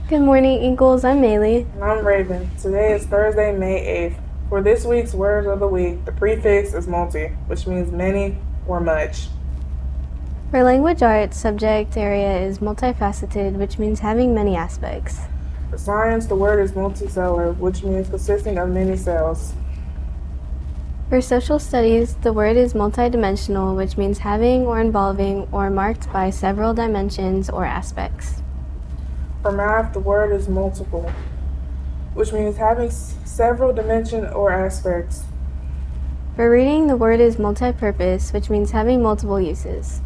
Good morning, Eagles. I'm Maylee. And I'm Raven. Today is Thursday, May 8th. For this week's word of the week, the prefix is multi, which means many or much. For language arts, subject area is multifaceted, which means having many aspects. For science, the word is multicellular, which means consisting of many cells. For social studies, the word is multidimensional, which means having or involving or marked by several dimensions or aspects. For math, the word is multiple, which means having several dimensions or aspects. For reading, the word is multipurpose, which means having multiple uses.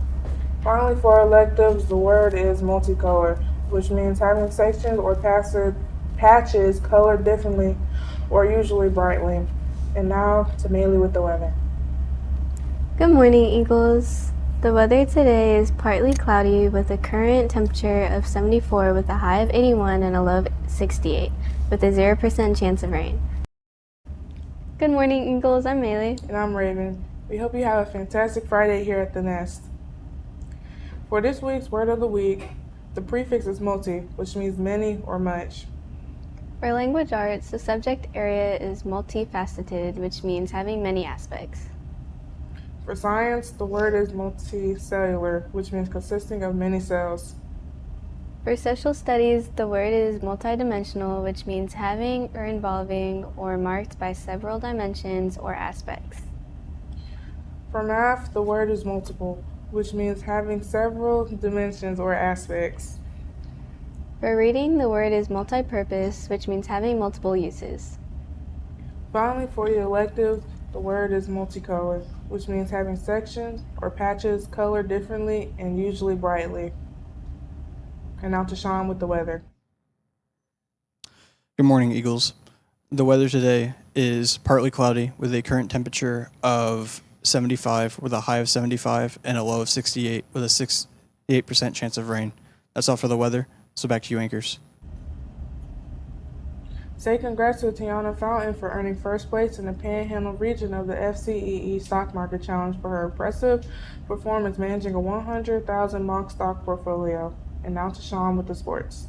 Finally, for electives, the word is multicolor, which means having sections or patches colored differently or usually brightly. And now to Maylee with the weather. Good morning, Eagles. The weather today is partly cloudy with a current temperature of 74 with a high of 81 and a low of 68 with a 0% chance of rain. Good morning, Eagles. I'm Maylee. And I'm Raven. We hope you have a fantastic Friday here at the Nest. For this week's word of the week, the prefix is multi, which means many or much. For language arts, the subject area is multifaceted, which means having many aspects. For science, the word is multicellular, which means consisting of many cells. For social studies, the word is multidimensional, which means having or involving or marked by several dimensions or aspects. For math, the word is multiple, which means having several dimensions or aspects. For reading, the word is multipurpose, which means having multiple uses. Finally, for the elective, the word is multicolor, which means having sections or patches colored differently and usually brightly. And now to Sean with the weather. Good morning, Eagles. The weather today is partly cloudy with a current temperature of 75 with a high of 75 and a low of 68 with a 68% chance of rain. That's all for the weather. So back to you, anchors. Say congrats to Tiana Fountain for earning first place in the Panhandle region of the FCEE Stock Market Challenge for her impressive performance managing a 100,000 mock stock portfolio. And now to Sean with the sports.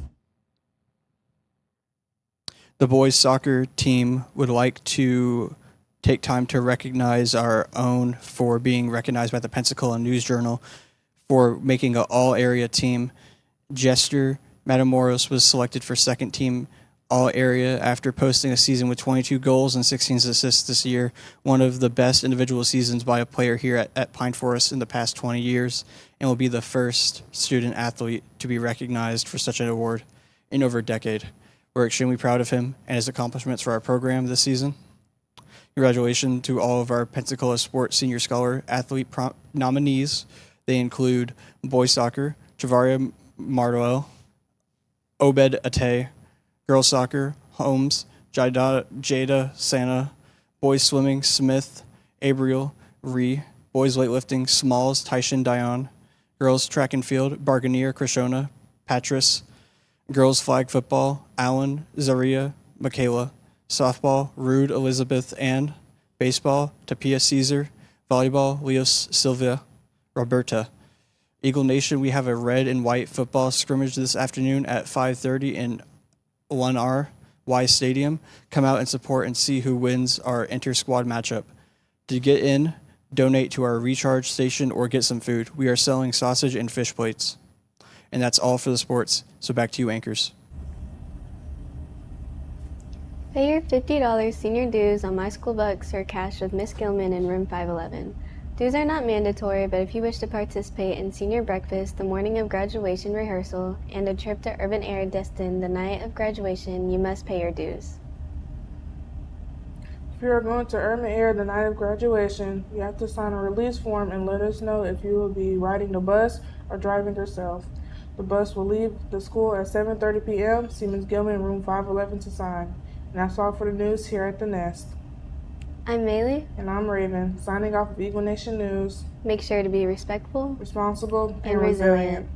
The boys soccer team would like to take time to recognize our own for being recognized by the Pensacola News Journal for making an all-area team. Jester Matamoros was selected for second team all-area after posting a season with 22 goals and 16 assists this year, one of the best individual seasons by a player here at Pine Forest in the past 20 years, and will be the first student athlete to be recognized for such an award in over a decade. We're extremely proud of him and his accomplishments for our program this season. Congratulations to all of our Pensacola Sports Senior Scholar Athlete nominees. They include boys soccer, Javaria Mardoel, Obed Ate, girls soccer, Holmes, Jada Santa, boys swimming, Smith, Abriel, Ree, boys weightlifting, Smalls, Tyshan Dion, girls track and field, Barganier, Krishona, Patris, girls flag football, Allen, Zaria, Michaela, softball, Rude, Elizabeth, and baseball, Tapia Caesar, volleyball, Leos, Sylvia, Roberta. Eagle Nation, we have a red and white football scrimmage this afternoon at 5:30 in 1R Y Stadium. Come out and support and see who wins our inter-squad matchup. To get in, donate to our recharge station or get some food. We are selling sausage and fish plates. And that's all for the sports. So back to you, anchors. Pay your $50 senior dues on My School Bucks or cash with Miss Gilman in room 511. Dues are not mandatory, but if you wish to participate in senior breakfast the morning of graduation rehearsal and a trip to Urban Air Destin the night of graduation, you must pay your dues. If you are going to Urban Air the night of graduation, you have to sign a release form and let us know if you will be riding the bus or driving yourself. The bus will leave the school at 7:30 p.m. See Ms. Gilman in room 511 to sign. And that's all for the news here at the Nest. I'm Maylee. And I'm Raven, signing off of Eagle Nation News. Make sure to be respectful, Responsible, and resilient.